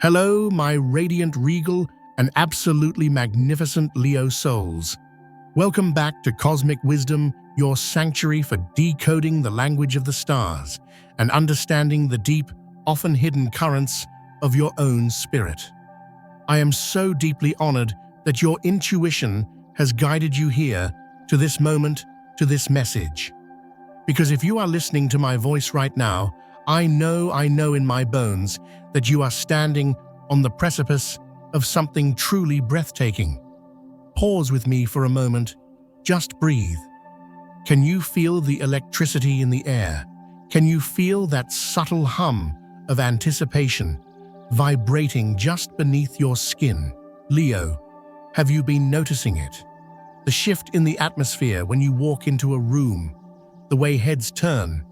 Hello, my radiant, regal, and absolutely magnificent Leo souls. Welcome back to Cosmic Wisdom, your sanctuary for decoding the language of the stars and understanding the deep, often hidden currents of your own spirit. I am so deeply honored that your intuition has guided you here, to this moment, to this message. Because if you are listening to my voice right now, I know in my bones that you are standing on the precipice of something truly breathtaking. Pause with me for a moment. Just breathe. Can you feel the electricity in the air? Can you feel that subtle hum of anticipation vibrating just beneath your skin? Leo, have you been noticing it? The shift in the atmosphere when you walk into a room, the way heads turn,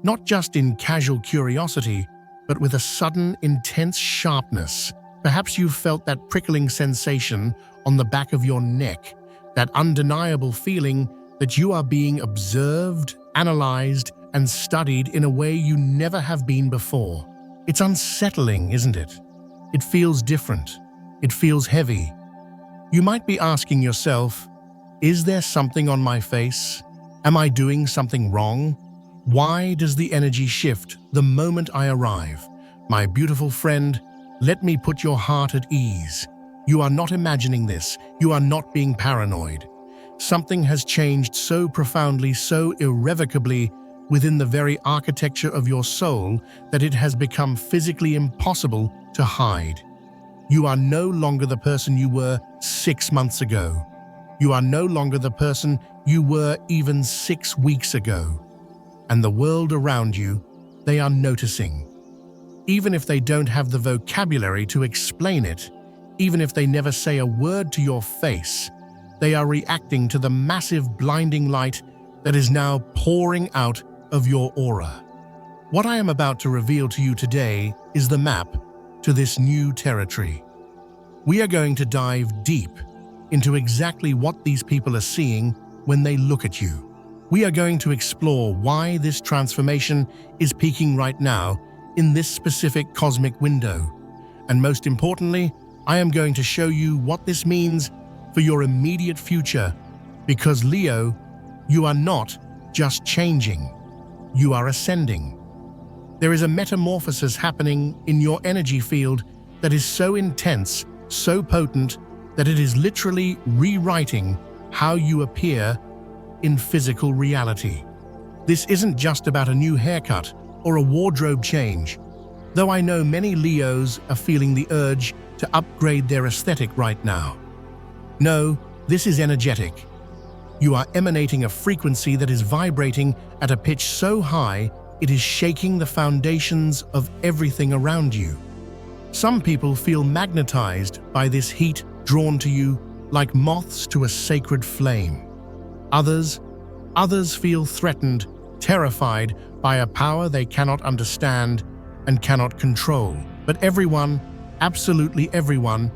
not just in casual curiosity, but with a sudden, intense sharpness. Perhaps you've felt that prickling sensation on the back of your neck, that undeniable feeling that you are being observed, analyzed, and studied in a way you never have been before. It's unsettling, isn't it? It feels different. It feels heavy. You might be asking yourself, is there something on my face? Am I doing something wrong? Why does the energy shift the moment I arrive? My beautiful friend, let me put your heart at ease. You are not imagining this. You are not being paranoid. Something has changed so profoundly, so irrevocably within the very architecture of your soul that it has become physically impossible to hide. You are no longer the person you were 6 months ago. You are no longer the person you were even 6 weeks ago. And the world around you, they are noticing. Even if they don't have the vocabulary to explain it, even if they never say a word to your face, they are reacting to the massive blinding light that is now pouring out of your aura. What I am about to reveal to you today is the map to this new territory. We are going to dive deep into exactly what these people are seeing when they look at you. We are going to explore why this transformation is peaking right now in this specific cosmic window. And most importantly, I am going to show you what this means for your immediate future. Because Leo, you are not just changing, you are ascending. There is a metamorphosis happening in your energy field that is so intense, so potent, that it is literally rewriting how you appear in physical reality. This isn't just about a new haircut or a wardrobe change, though I know many Leos are feeling the urge to upgrade their aesthetic right now. No, this is energetic. You are emanating a frequency that is vibrating at a pitch so high it is shaking the foundations of everything around you. Some people feel magnetized by this heat, drawn to you like moths to a sacred flame. Others feel threatened, terrified by a power they cannot understand and cannot control. But everyone, absolutely everyone,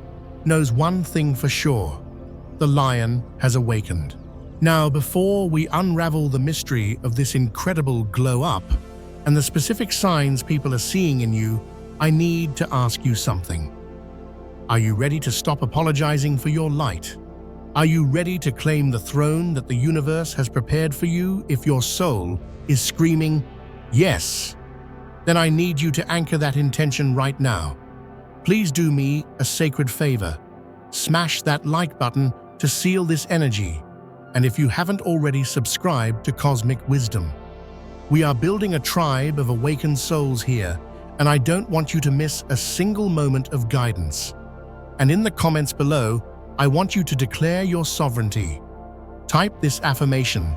knows one thing for sure: the lion has awakened. Now, before we unravel the mystery of this incredible glow-up and the specific signs people are seeing in you, I need to ask you something. Are you ready to stop apologizing for your light? Are you ready to claim the throne that the universe has prepared for you? If your soul is screaming, yes, then I need you to anchor that intention right now. Please do me a sacred favor. Smash that like button to seal this energy. And if you haven't already subscribed to Cosmic Wisdom, we are building a tribe of awakened souls here, and I don't want you to miss a single moment of guidance. And in the comments below, I want you to declare your sovereignty. Type this affirmation: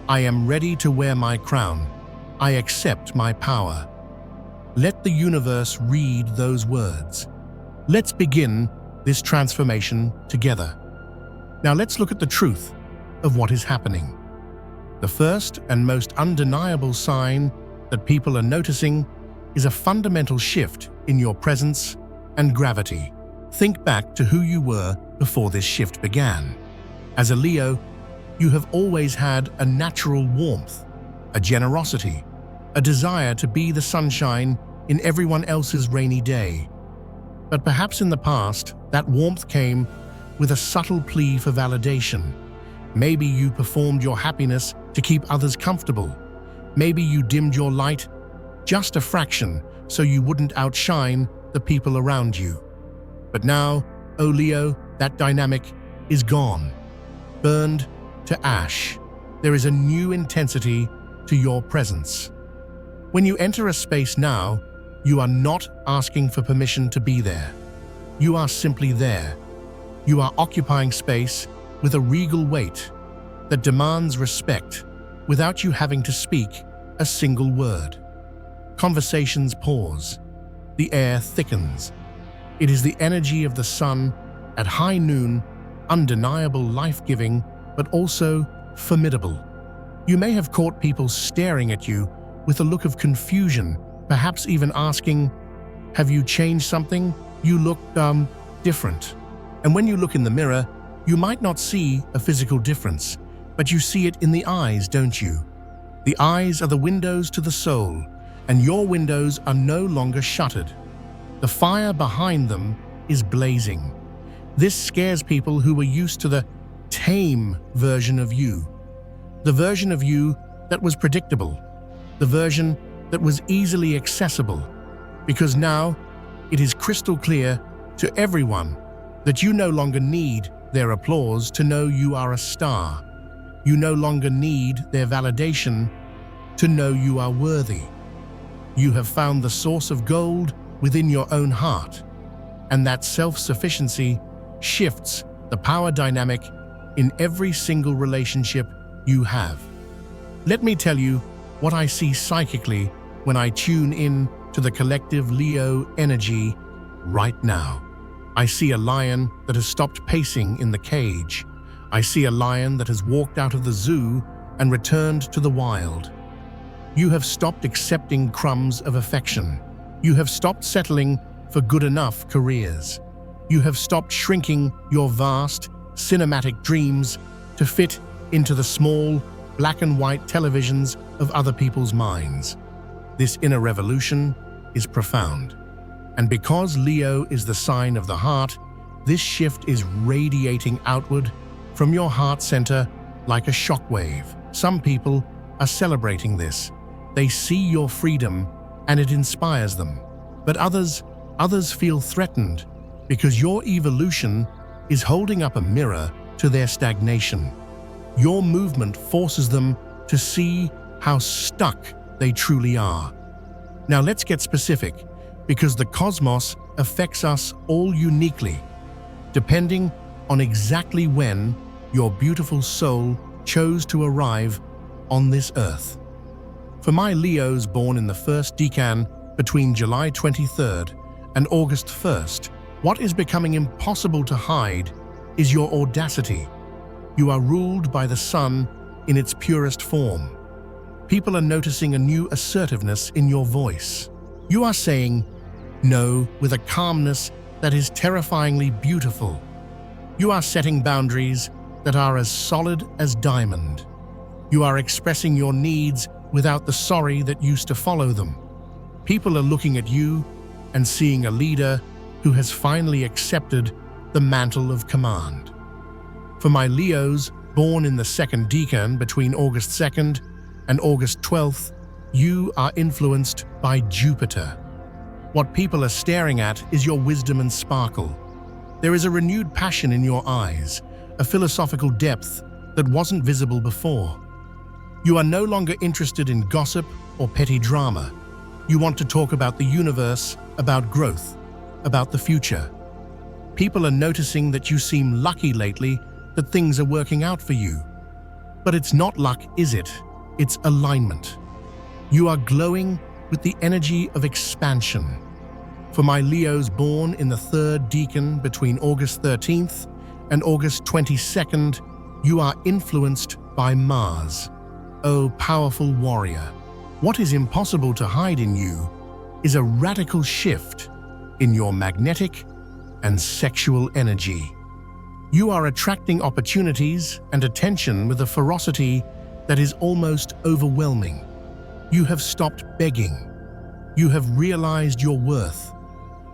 I am ready to wear my crown. I accept my power. Let the universe read those words. Let's begin this transformation together. Now let's look at the truth of what is happening. The first and most undeniable sign that people are noticing is a fundamental shift in your presence and gravity. Think back to who you were before this shift began. As a Leo, you have always had a natural warmth, a generosity, a desire to be the sunshine in everyone else's rainy day. But perhaps in the past, that warmth came with a subtle plea for validation. Maybe you performed your happiness to keep others comfortable. Maybe you dimmed your light just a fraction so you wouldn't outshine the people around you. But now, oh Leo, that dynamic is gone, burned to ash. There is a new intensity to your presence. When you enter a space now, you are not asking for permission to be there. You are simply there. You are occupying space with a regal weight that demands respect without you having to speak a single word. Conversations pause. The air thickens. It is the energy of the sun at high noon, undeniable, life-giving, but also formidable. You may have caught people staring at you with a look of confusion, perhaps even asking, "Have you changed something? You look, different." And when you look in the mirror, you might not see a physical difference, but you see it in the eyes, don't you? The eyes are the windows to the soul, and your windows are no longer shuttered. The fire behind them is blazing. This scares people who were used to the tame version of you, the version of you that was predictable, the version that was easily accessible, because now it is crystal clear to everyone that you no longer need their applause to know you are a star. You no longer need their validation to know you are worthy. You have found the source of gold within your own heart, and that self-sufficiency shifts the power dynamic in every single relationship you have. Let me tell you what I see psychically when I tune in to the collective Leo energy right now. I see a lion that has stopped pacing in the cage. I see a lion that has walked out of the zoo and returned to the wild. You have stopped accepting crumbs of affection. You have stopped settling for good enough careers. You have stopped shrinking your vast, cinematic dreams to fit into the small, black and white televisions of other people's minds. This inner revolution is profound. And because Leo is the sign of the heart, this shift is radiating outward from your heart center like a shockwave. Some people are celebrating this. They see your freedom and it inspires them. But others feel threatened because your evolution is holding up a mirror to their stagnation. Your movement forces them to see how stuck they truly are. Now let's get specific, because the cosmos affects us all uniquely, depending on exactly when your beautiful soul chose to arrive on this earth. For my Leos born in the first decan between July 23rd and August 1st, what is becoming impossible to hide is your audacity. You are ruled by the sun in its purest form. People are noticing a new assertiveness in your voice. You are saying no with a calmness that is terrifyingly beautiful. You are setting boundaries that are as solid as diamond. You are expressing your needs without the sorry that used to follow them. People are looking at you and seeing a leader who has finally accepted the mantle of command. For my Leos born in the second decan between August 2nd and August 12th, you are influenced by Jupiter. What people are staring at is your wisdom and sparkle. There is a renewed passion in your eyes, a philosophical depth that wasn't visible before. You are no longer interested in gossip or petty drama. You want to talk about the universe, about growth, about the future. People are noticing that you seem lucky lately, that things are working out for you. But it's not luck, is it? It's alignment. You are glowing with the energy of expansion. For my Leos born in the third decan between August 13th and August 22nd, you are influenced by Mars. Oh, powerful warrior. What is impossible to hide in you is a radical shift in your magnetic and sexual energy. You are attracting opportunities and attention with a ferocity that is almost overwhelming. You have stopped begging. You have realized your worth.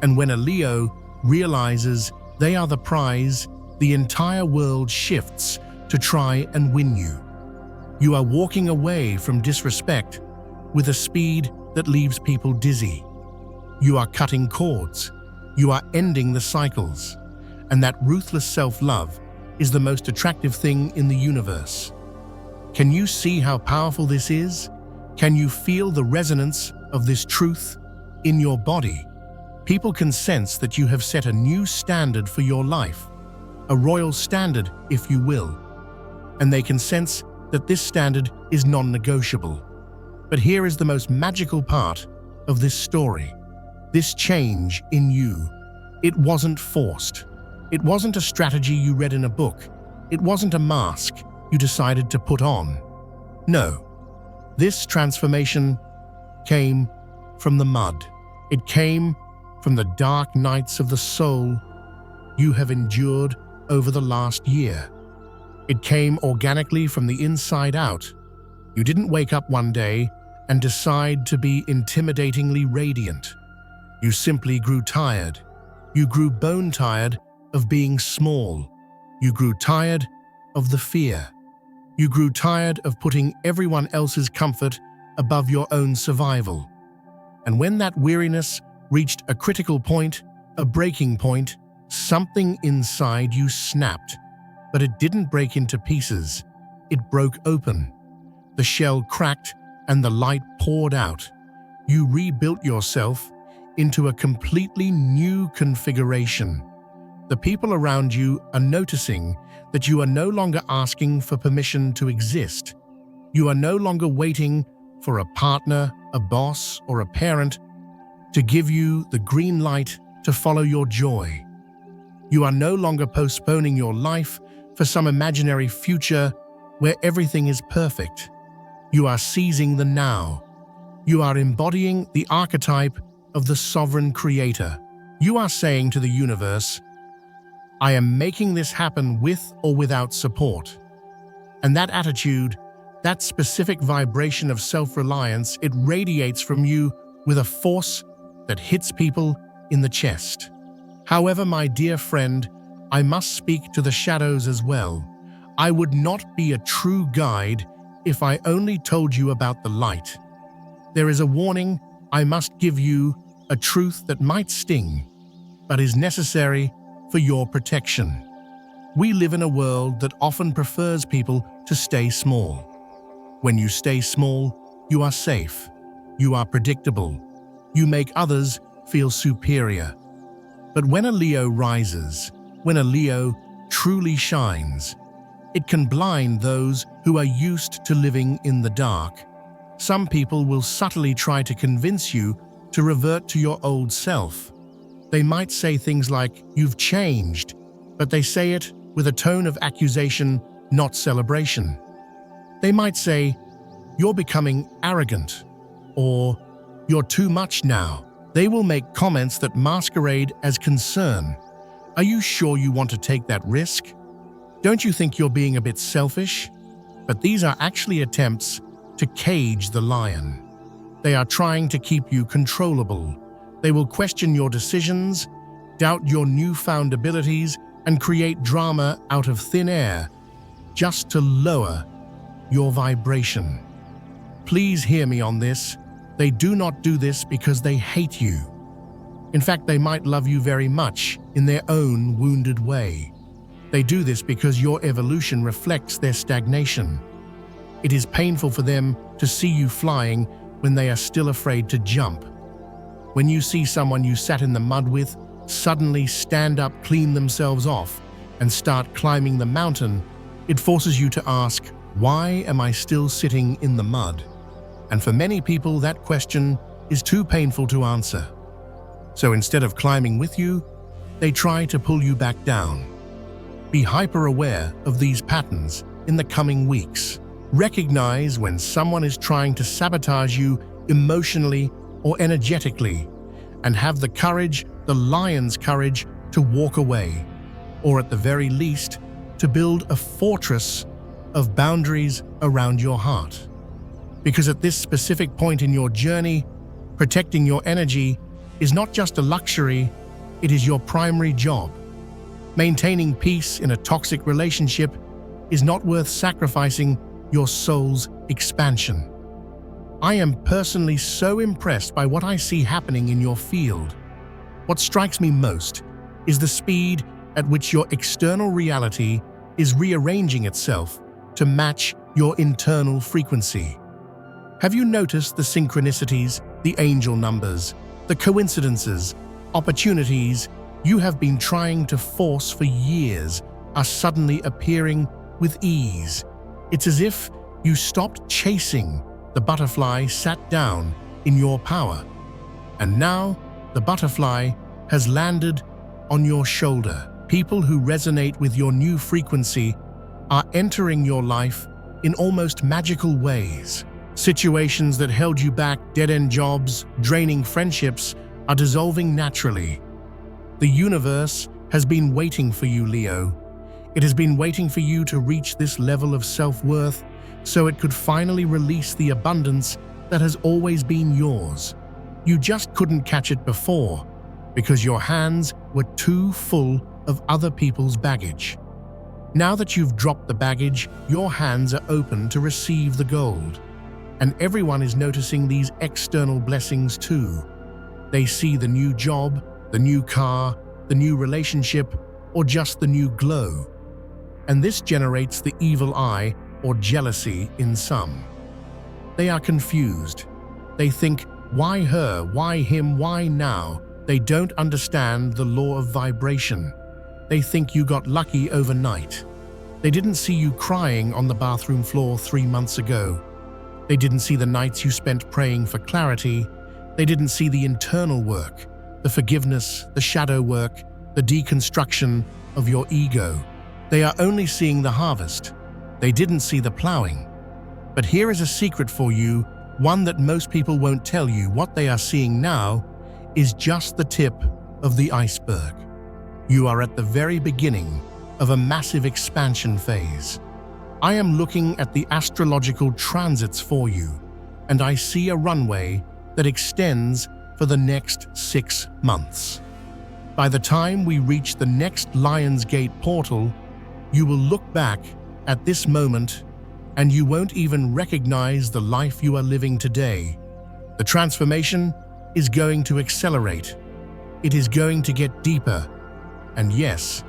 And when a Leo realizes they are the prize, the entire world shifts to try and win you. You are walking away from disrespect with a speed that leaves people dizzy. You are cutting cords. You are ending the cycles. And that ruthless self-love is the most attractive thing in the universe. Can you see how powerful this is? Can you feel the resonance of this truth in your body? People can sense that you have set a new standard for your life, a royal standard, if you will. And they can sense that this standard is non-negotiable. But here is the most magical part of this story. This change in you, it wasn't forced. It wasn't a strategy you read in a book. It wasn't a mask you decided to put on. No, this transformation came from the mud. It came from the dark nights of the soul you have endured over the last year. It came organically from the inside out. You didn't wake up one day and decide to be intimidatingly radiant. You simply grew tired. You grew bone-tired of being small. You grew tired of the fear. You grew tired of putting everyone else's comfort above your own survival. And when that weariness reached a critical point, a breaking point, something inside you snapped. But it didn't break into pieces. It broke open. The shell cracked and the light poured out. You rebuilt yourself into a completely new configuration. The people around you are noticing that you are no longer asking for permission to exist. You are no longer waiting for a partner, a boss, or a parent to give you the green light to follow your joy. You are no longer postponing your life for some imaginary future where everything is perfect. You are seizing the now. You are embodying the archetype of the sovereign creator. You are saying to the universe, I am making this happen with or without support. And that attitude, that specific vibration of self-reliance, it radiates from you with a force that hits people in the chest. However, my dear friend, I must speak to the shadows as well. I would not be a true guide if I only told you about the light. There is a warning I must give you, a truth that might sting, but is necessary for your protection. We live in a world that often prefers people to stay small. When you stay small, you are safe. You are predictable. You make others feel superior. But when a Leo rises, when a Leo truly shines, it can blind those who are used to living in the dark. Some people will subtly try to convince you to revert to your old self. They might say things like, "You've changed," but they say it with a tone of accusation, not celebration. They might say, "You're becoming arrogant," or "You're too much now." They will make comments that masquerade as concern. Are you sure you want to take that risk? Don't you think you're being a bit selfish? But these are actually attempts to cage the lion. They are trying to keep you controllable. They will question your decisions, doubt your newfound abilities, and create drama out of thin air, just to lower your vibration. Please hear me on this. They do not do this because they hate you. In fact, they might love you very much in their own wounded way. They do this because your evolution reflects their stagnation. It is painful for them to see you flying when they are still afraid to jump. When you see someone you sat in the mud with suddenly stand up, clean themselves off, and start climbing the mountain, it forces you to ask, why am I still sitting in the mud? And for many people, that question is too painful to answer. So instead of climbing with you, they try to pull you back down. Be hyper-aware of these patterns in the coming weeks. Recognize when someone is trying to sabotage you emotionally or energetically, and have the courage, the lion's courage, to walk away, or at the very least, to build a fortress of boundaries around your heart. Because at this specific point in your journey, protecting your energy is not just a luxury, It is your primary job. Maintaining peace in a toxic relationship is not worth sacrificing your soul's expansion. I am personally so impressed by what I see happening in your field. What strikes me most is the speed at which your external reality is rearranging itself to match your internal frequency. Have you noticed the synchronicities, the angel numbers, the coincidences, opportunities you have been trying to force for years are suddenly appearing with ease? It's as if you stopped chasing the butterfly, sat down in your power, and now the butterfly has landed on your shoulder. People who resonate with your new frequency are entering your life in almost magical ways. Situations that held you back, dead-end jobs, draining friendships, are dissolving naturally. The universe has been waiting for you, Leo. It has been waiting for you to reach this level of self-worth so it could finally release the abundance that has always been yours. You just couldn't catch it before because your hands were too full of other people's baggage. Now that you've dropped the baggage, your hands are open to receive the gold. And everyone is noticing these external blessings too. They see the new job, the new car, the new relationship, or just the new glow. And this generates the evil eye or jealousy in some. They are confused. They think, why her, why him, why now? They don't understand the law of vibration. They think you got lucky overnight. They didn't see you crying on the bathroom floor 3 months ago. They didn't see the nights you spent praying for clarity. They didn't see the internal work, the forgiveness, the shadow work, the deconstruction of your ego. They are only seeing the harvest. They didn't see the plowing. But here is a secret for you, one that most people won't tell you. What they are seeing now is just the tip of the iceberg. You are at the very beginning of a massive expansion phase. I am looking at the astrological transits for you, and I see a runway that extends for the next 6 months. By the time we reach the next Lion's Gate portal, you will look back at this moment and you won't even recognize the life you are living today. The transformation is going to accelerate. It is going to get deeper. And yes,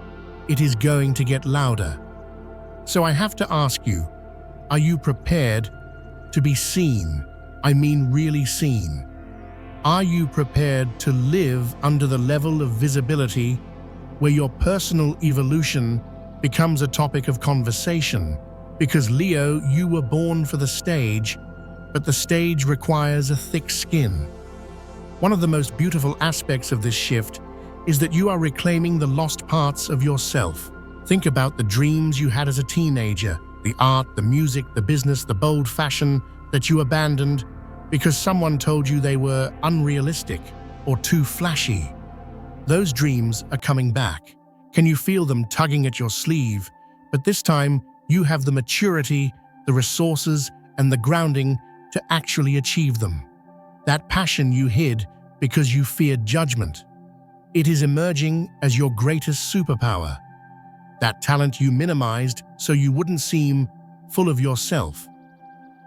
it is going to get louder. So I have to ask you, are you prepared to be seen? I mean really seen. Are you prepared to live under the level of visibility where your personal evolution becomes a topic of conversation? Because Leo, you were born for the stage, but the stage requires a thick skin. One of the most beautiful aspects of this shift is that you are reclaiming the lost parts of yourself. Think about the dreams you had as a teenager, the art, the music, the business, the bold fashion that you abandoned because someone told you they were unrealistic or too flashy. Those dreams are coming back. Can you feel them tugging at your sleeve? But this time, you have the maturity, the resources, and the grounding to actually achieve them. That passion you hid because you feared judgment. It is emerging as your greatest superpower. That talent you minimized so you wouldn't seem full of yourself.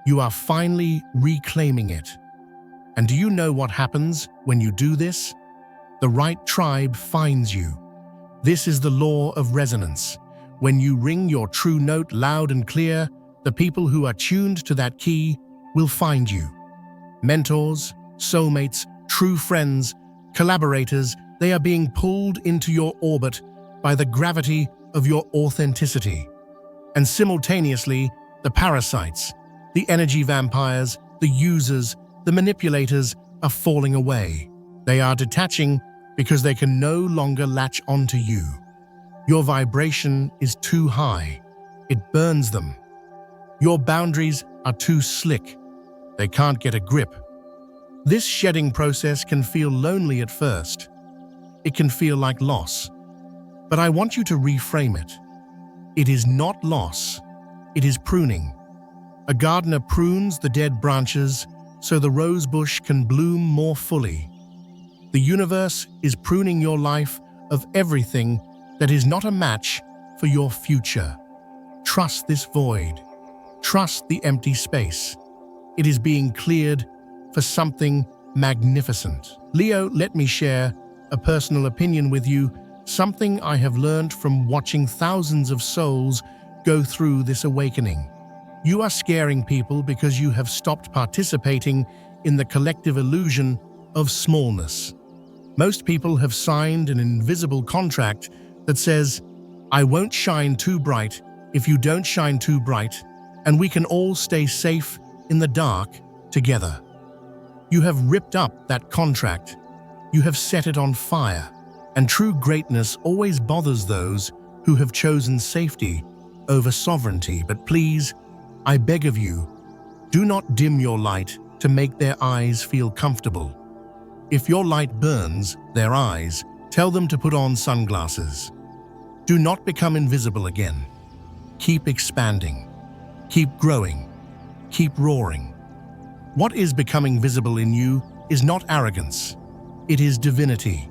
You are finally reclaiming it. And do you know what happens when you do this? The right tribe finds you. This is the law of resonance. When you ring your true note loud and clear, the people who are tuned to that key will find you. Mentors, soulmates, true friends, collaborators, they are being pulled into your orbit by the gravity of your authenticity. And simultaneously, the parasites, the energy vampires, the users, the manipulators are falling away. They are detaching because they can no longer latch onto you. Your vibration is too high. It burns them. Your boundaries are too slick. They can't get a grip. This shedding process can feel lonely at first. It can feel like loss. But I want you to reframe it. It is not loss. It is pruning. A gardener prunes the dead branches so the rose bush can bloom more fully. The universe is pruning your life of everything that is not a match for your future. Trust this void. Trust the empty space. It is being cleared for something magnificent. Leo, let me share a personal opinion with you, something I have learned from watching thousands of souls go through this awakening. You are scaring people because you have stopped participating in the collective illusion of smallness. Most people have signed an invisible contract that says, "I won't shine too bright if you don't shine too bright, and we can all stay safe in the dark together." You have ripped up that contract. You have set it on fire, and true greatness always bothers those who have chosen safety over sovereignty. But please, I beg of you, do not dim your light to make their eyes feel comfortable. If your light burns their eyes, tell them to put on sunglasses. Do not become invisible again. Keep expanding. Keep growing. Keep roaring. What is becoming visible in you is not arrogance. It is divinity.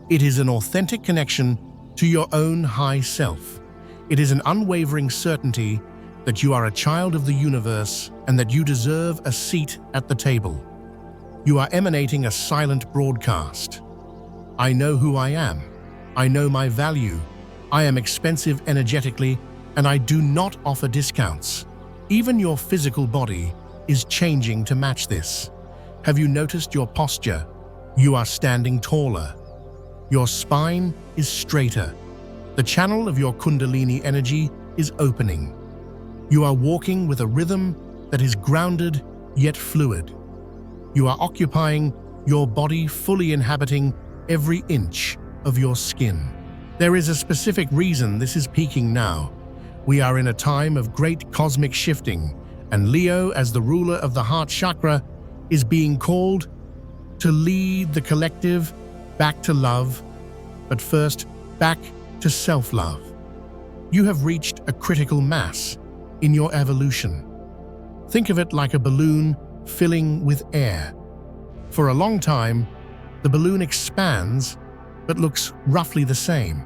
It is an authentic connection to your own high self. It is an unwavering certainty that you are a child of the universe and that you deserve a seat at the table. You are emanating a silent broadcast. I know who I am. I know my value. I am expensive energetically, and I do not offer discounts. Even your physical body is changing to match this. Have you noticed your posture? You are standing taller. Your spine is straighter. The channel of your Kundalini energy is opening. You are walking with a rhythm that is grounded yet fluid. You are occupying your body, fully inhabiting every inch of your skin. There is a specific reason this is peaking now. We are in a time of great cosmic shifting, and Leo, as the ruler of the heart chakra, is being called to lead the collective back to love, but first back to self-love. You have reached a critical mass in your evolution. Think of it like a balloon filling with air. For a long time, the balloon expands but looks roughly the same.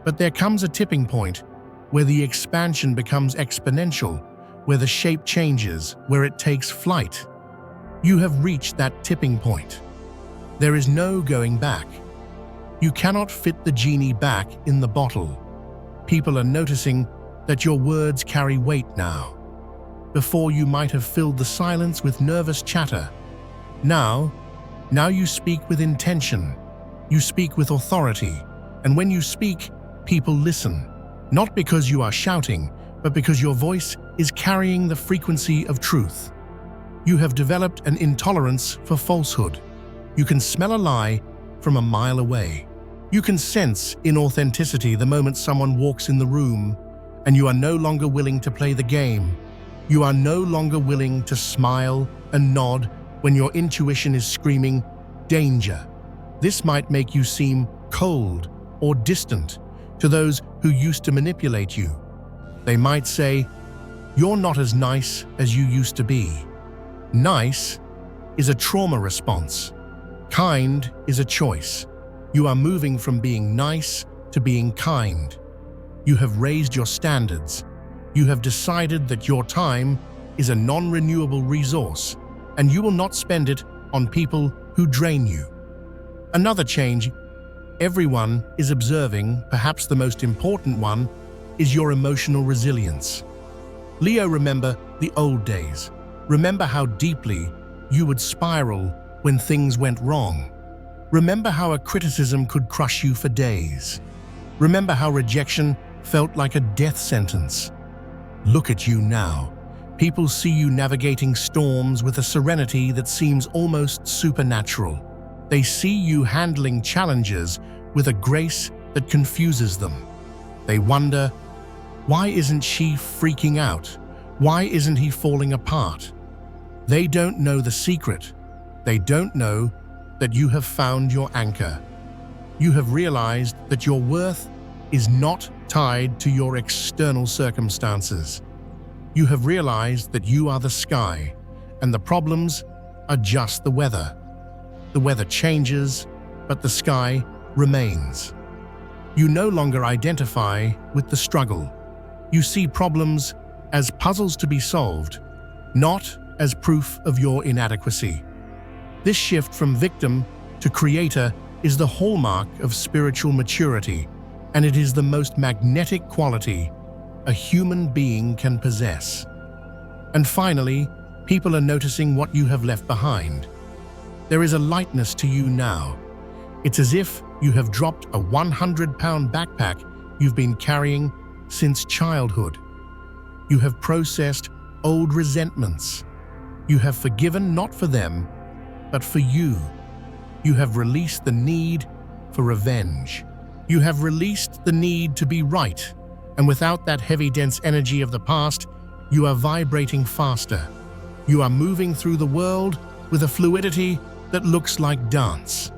But there comes a tipping point where the expansion becomes exponential, where the shape changes, where it takes flight. You have reached that tipping point. There is no going back. You cannot fit the genie back in the bottle. People are noticing that your words carry weight now. Before you might have filled the silence with nervous chatter. Now you speak with intention. You speak with authority. And when you speak, people listen. Not because you are shouting, but because your voice is carrying the frequency of truth. You have developed an intolerance for falsehood. You can smell a lie from a mile away. You can sense inauthenticity the moment someone walks in the room, and you are no longer willing to play the game. You are no longer willing to smile and nod when your intuition is screaming, danger. This might make you seem cold or distant to those who used to manipulate you. They might say, "You're not as nice as you used to be." Nice is a trauma response. Kind is a choice. You are moving from being nice to being kind. You have raised your standards. You have decided that your time is a non-renewable resource, and you will not spend it on people who drain you. Another change everyone is observing, perhaps the most important one, is your emotional resilience. Leo, remember the old days. Remember how deeply you would spiral when things went wrong. Remember how a criticism could crush you for days. Remember how rejection felt like a death sentence. Look at you now. People see you navigating storms with a serenity that seems almost supernatural. They see you handling challenges with a grace that confuses them. They wonder, why isn't she freaking out? Why isn't he falling apart? They don't know the secret. They don't know that you have found your anchor. You have realized that your worth is not tied to your external circumstances. You have realized that you are the sky, and the problems are just the weather. The weather changes, but the sky remains. You no longer identify with the struggle. You see problems as puzzles to be solved, not as proof of your inadequacy. This shift from victim to creator is the hallmark of spiritual maturity, and it is the most magnetic quality a human being can possess. And finally, people are noticing what you have left behind. There is a lightness to you now. It's as if you have dropped a 100-pound backpack you've been carrying since childhood. You have processed old resentments. You have forgiven not for them, but for you. You have released the need for revenge. You have released the need to be right, and without that heavy, dense energy of the past, you are vibrating faster. You are moving through the world with a fluidity that looks like dance.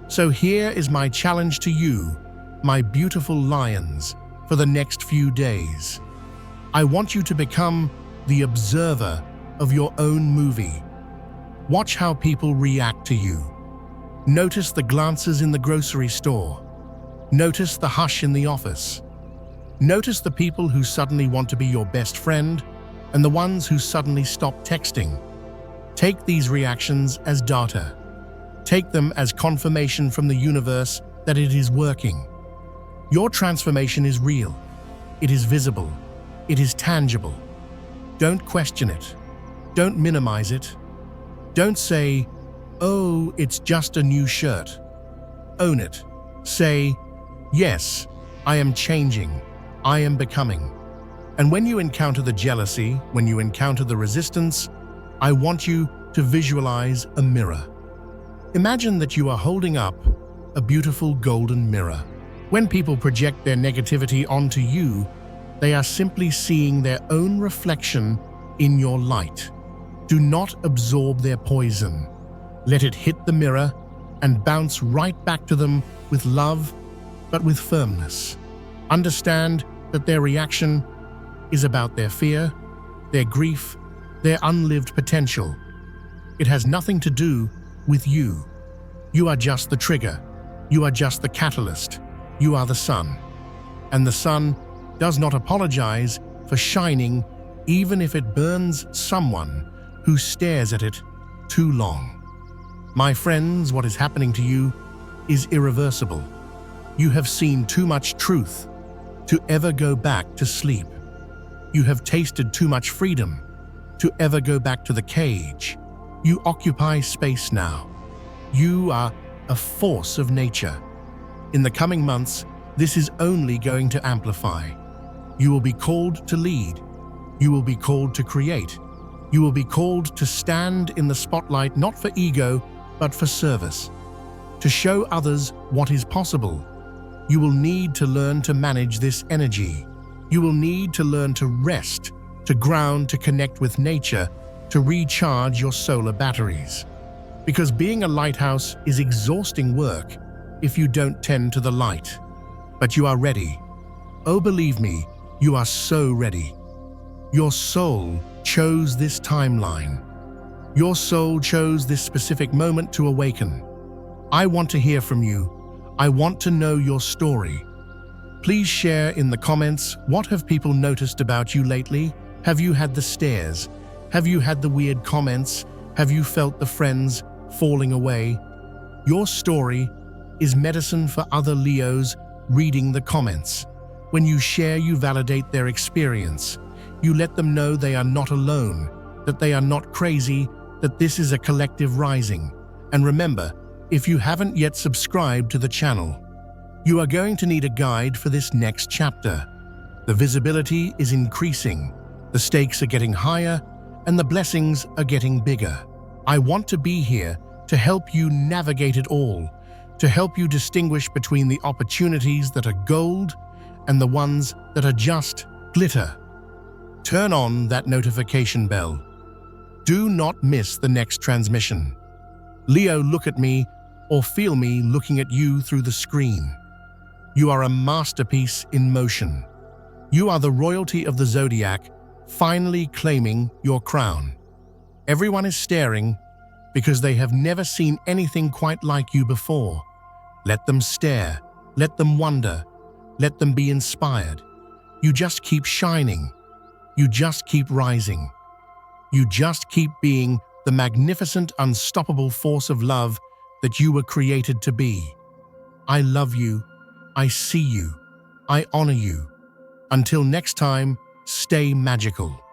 So here is my challenge to you, my beautiful lions, for the next few days. I want you to become the observer of your own movie. Watch how people react to you. Notice the glances in the grocery store. Notice the hush in the office. Notice the people who suddenly want to be your best friend and the ones who suddenly stop texting. Take these reactions as data. Take them as confirmation from the universe that it is working. Your transformation is real. It is visible. It is tangible. Don't question it. Don't minimize it. Don't say, "Oh, it's just a new shirt." Own it. Say, "Yes, I am changing. I am becoming." And when you encounter the jealousy, when you encounter the resistance, I want you to visualize a mirror. Imagine that you are holding up a beautiful golden mirror. When people project their negativity onto you, they are simply seeing their own reflection in your light. Do not absorb their poison. Let it hit the mirror and bounce right back to them with love, but with firmness. Understand that their reaction is about their fear, their grief, their unlived potential. It has nothing to do with you. You are just the trigger. You are just the catalyst. You are the sun. And the sun does not apologize for shining, even if it burns someone who stares at it too long. My friends, what is happening to you is irreversible. You have seen too much truth to ever go back to sleep. You have tasted too much freedom to ever go back to the cage. You occupy space now. You are a force of nature. In the coming months, this is only going to amplify. You will be called to lead. You will be called to create. You will be called to stand in the spotlight not for ego, but for service. To show others what is possible, you will need to learn to manage this energy. You will need to learn to rest, to ground, to connect with nature, to recharge your solar batteries. Because being a lighthouse is exhausting work if you don't tend to the light. But you are ready. Oh, believe me, you are so ready. Your soul chose this timeline. Your soul chose this specific moment to awaken. I want to hear from you. I want to know your story. Please share in the comments, what have people noticed about you lately? Have you had the stares? Have you had the weird comments? Have you felt the friends falling away? Your story is medicine for other Leos reading the comments. When you share, you validate their experience. You let them know they are not alone, that they are not crazy, that this is a collective rising. And remember, if you haven't yet subscribed to the channel, you are going to need a guide for this next chapter. The visibility is increasing, the stakes are getting higher, and the blessings are getting bigger. I want to be here to help you navigate it all, to help you distinguish between the opportunities that are gold and the ones that are just glitter. Turn on that notification bell. Do not miss the next transmission. Leo, look at me or feel me looking at you through the screen. You are a masterpiece in motion. You are the royalty of the zodiac, finally claiming your crown. Everyone is staring because they have never seen anything quite like you before. Let them stare. Let them wonder. Let them be inspired. You just keep shining. You just keep rising. You just keep being the magnificent, unstoppable force of love that you were created to be. I love you. I see you. I honor you. Until next time, stay magical.